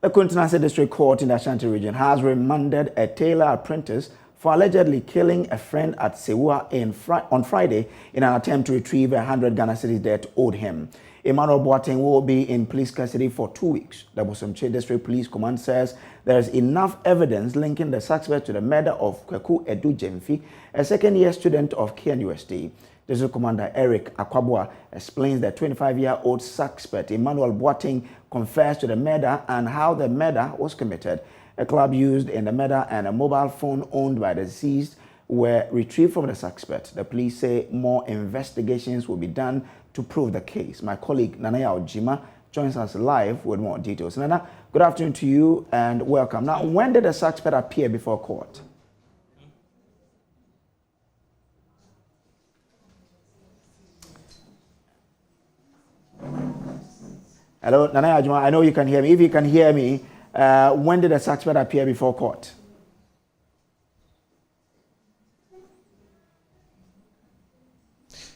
The KNUST District Court in the Ashanti region has remanded a tailor apprentice for allegedly killing a friend at Sewa on Friday in an attempt to retrieve 100 Ghana cedis debt owed him. Emmanuel Boateng will be in police custody for 2 weeks. The Bosomche District Police Command says there is enough evidence linking the suspect to the murder of Kweku Edu Jemfi, a second-year student of KNUST. District Commander Eric Akwabua explains the 25-year-old suspect Emmanuel Boateng confessed to the murder and how the murder was committed. A club used in the murder and a mobile phone owned by the deceased were retrieved from the suspect. The police say more investigations will be done to prove the case. My colleague Nanaya Ojima joins us live with more details. Nana, good afternoon to you and welcome. Now, when did the suspect appear before court? Hello, Nanaya Ojima, I know you can hear me. If you can hear me, when did the suspect appear before court?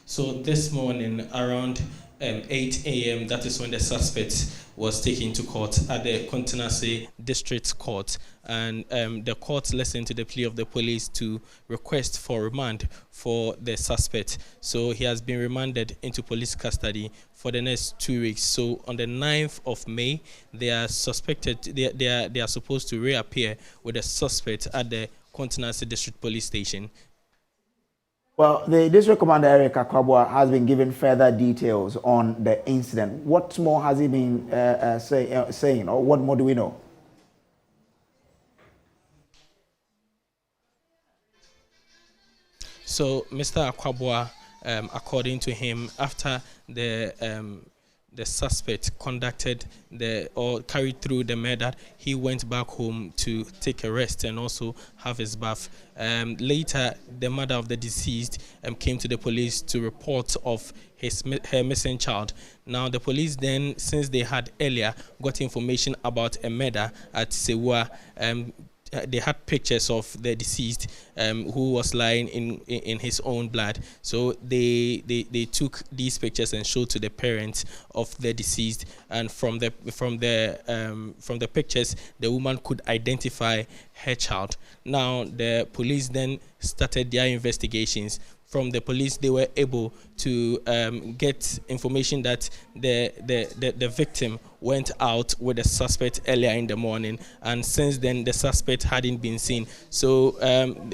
So this morning around 8 a.m., that is when the suspect was taken to court at the KNUST District Court, and the court listened to the plea of the police to request for remand for the suspect. So he has been remanded into police custody for the next 2 weeks. So on the 9th of May, they are suspected. They are supposed to reappear with the suspect at the KNUST District Police Station. Well, the District Commander Eric Akwabua has been given further details on the incident. What more has he been saying, or what more do we know? So, Mr. Akwabua, according to him, after the suspect conducted or carried through the murder, he went back home to take a rest and also have his bath. Later, the mother of the deceased came to the police to report of her missing child. Now, the police then, since they had earlier got information about a murder at Sewa, they had pictures of the deceased who was lying in his own blood. So they took these pictures and showed to the parents of the deceased, and from the pictures the woman could identify her child. Now the police then started their investigations. From the police, they were able to get information that the victim went out with the suspect earlier in the morning, and since then the suspect hadn't been seen. So Mr.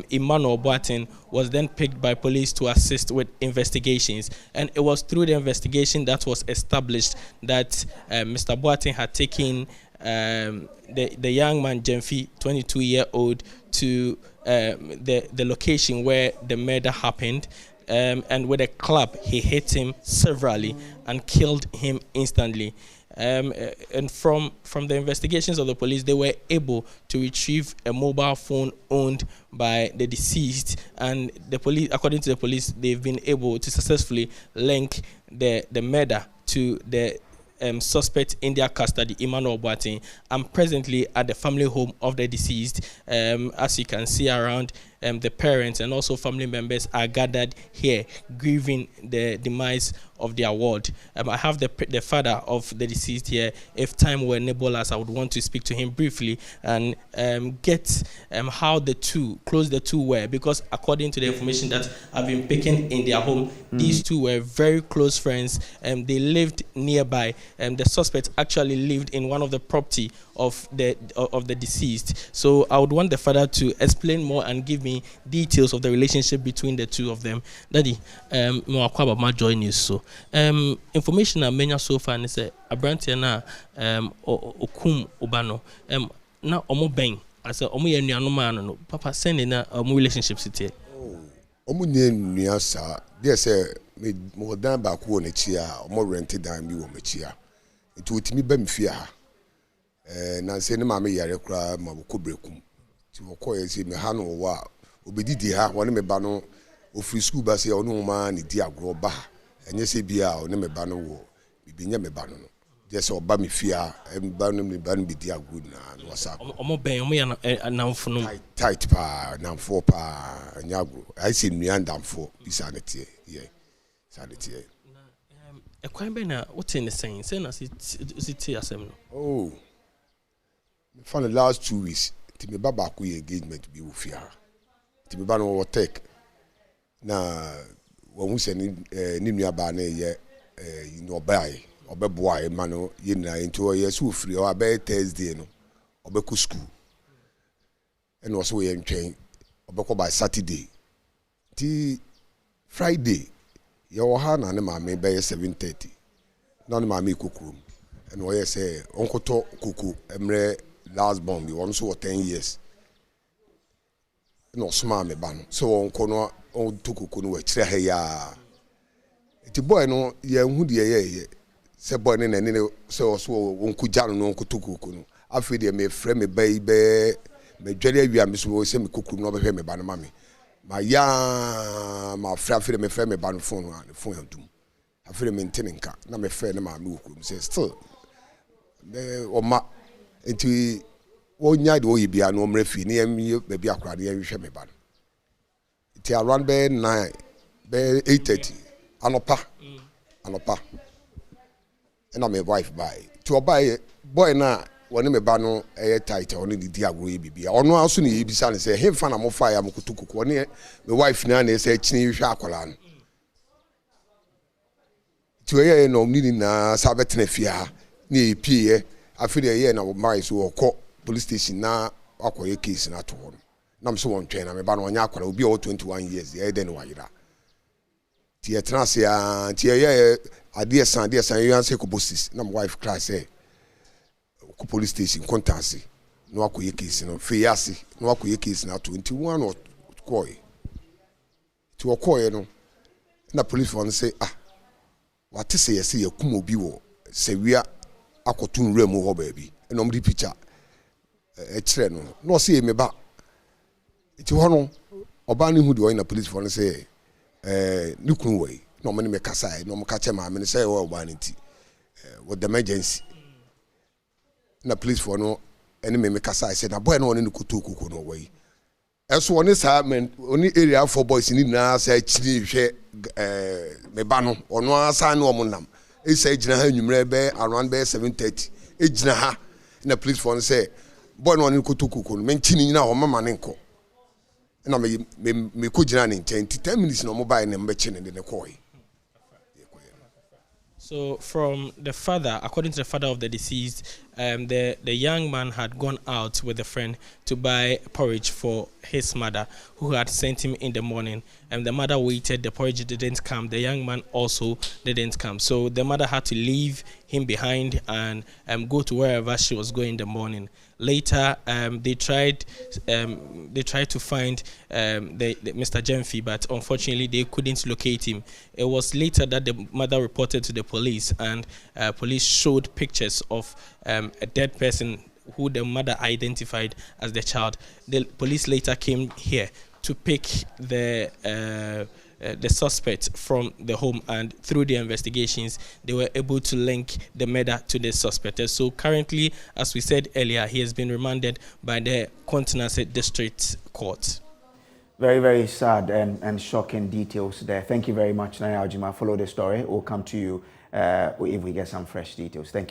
Emmanuel Boateng was then picked by police to assist with investigations, and it was through the investigation that was established that Mr. Boateng had taken the young man Jemfi, 22-year-old, to the location where the murder happened, and with a club he hit him severally and killed him instantly. And from the investigations of the police, they were able to retrieve a mobile phone owned by the deceased, and the police, according to the police, they've been able to successfully link the murder to the suspect in their custody, Emmanuel Boateng. I'm presently at the family home of the deceased. As you can see around, the parents and also family members are gathered here grieving the demise of their ward. I have the father of the deceased here. If time were enable us, I would want to speak to him briefly and get how close the two were, because according to the information that I've been picking in their home, these two were very close friends. They lived nearby. The suspect actually lived in one of the property of the deceased. So I would want the father to explain more and give me details of the relationship between the two of them. Daddy, my join you. So information I menya so far is a brantia na okum obano na omo ben as a omo ye nuano man no papa send na omo relationship sitie omo nye nua sa dey say me mo dan ba ko na chi a omo rent dan bi wo me chi a nti otimi ba me fie ha na se ne ma me yare kura ma ko brekum ti wo ko ye se me ha no wa obedidi ha woni me ba no ofri school ba se onu ma ni di agro ba enye se bia oni me ba no wo bibinya me ba no just oba me fia em ba no me ba no bi di agro na whatsapp omo ben omo ya namfo no tight pa namfo pa nyagro I say nua ndamfo bisa ne tie ye sa ne tie A crime banner, what's in the saying? Send us it assembly. Oh, for the last 2 weeks, to me, Baba Kui engagement to be with fear. To be ban over tech. Now, when we send Nimia Bane, you know, buy or be boy, mano, into a year so free or a bad Thursday, no, or be school. And also, we train or by Saturday. Till Friday, your hand and mammy by 7:30. None of mammy cook room. And where say, Uncle To Cuckoo, Emre last bomb, you also 10 years. No, smart me ban. So Uncle no on Tuku, which ya. It's a boy, no, ye who ye, say boy, and so Uncle Jan, no Uncle Tuku. I feel they may frame me baby, may jelly, we are Miss Rose, me cook room, no be me ban mammy. My my friend me friend me ban phone and phone do. I feel maintaining car. Now my friend my move say still. Or ma into 1 year do you be an omre fi near me baby akra near you me ban. It around be 9 be 8:30 anopa. And I'm a wife by to buy boy na when me ba no tight on the diagro bibia ono aso ne yebisa ne say him fa na mo fa ya mokotokuku one me wife na na say chini hwe akola no to ye no ni na sabetena fia na epie afide ye na mai so okọ police station na akoye case na to ho na so won twen na me ba no nya akola obi o 21 years ye den wayira tie trans ya tie ye ade san you answer ko bosses na my wife cry say police station contact no akoye case no fiase no akoye case na 21 or koi to okoye no na police one say what say yes ye kum obi wo se wia akotun remu ho ba bi no mdi picture kire no say me ba ti ho no oba ni hu de oyin na police one say ni kun we no me kasa no mo ka che ma me say we oba ni ti with the emergency na police for no any me kasa I said na boy no one ni kuku no way eso one sa men oni area for boys ni na say chiri hwe me ba no ono asa na omunam e say gina ha nwumre be around be 7:30 e gina ha na police for no say boy no one ni kuku no men chini na o mama ne nko na me ko gina ne 10 minutes no mobile ne mbe chini ne ko yi. So, from the father, according to the father of the deceased, the young man had gone out with a friend to buy porridge for his mother, who had sent him in the morning. And the mother waited, the porridge didn't come. The young man also didn't come. So, the mother had to leave him behind and go to wherever she was going in the morning. Later, they tried to find Mr. Jemfi, but unfortunately they couldn't locate him. It was later that the mother reported to the police, and police showed pictures of a dead person who the mother identified as the child. The police later came here to pick the suspect from the home, and through the investigations they were able to link the murder to the suspect. So currently, as we said earlier, he has been remanded by the KNUST District Court. Very, very sad and shocking details there. Thank you very much, Naya Aljima. Follow the story. We'll come to you if we get some fresh details. Thank you.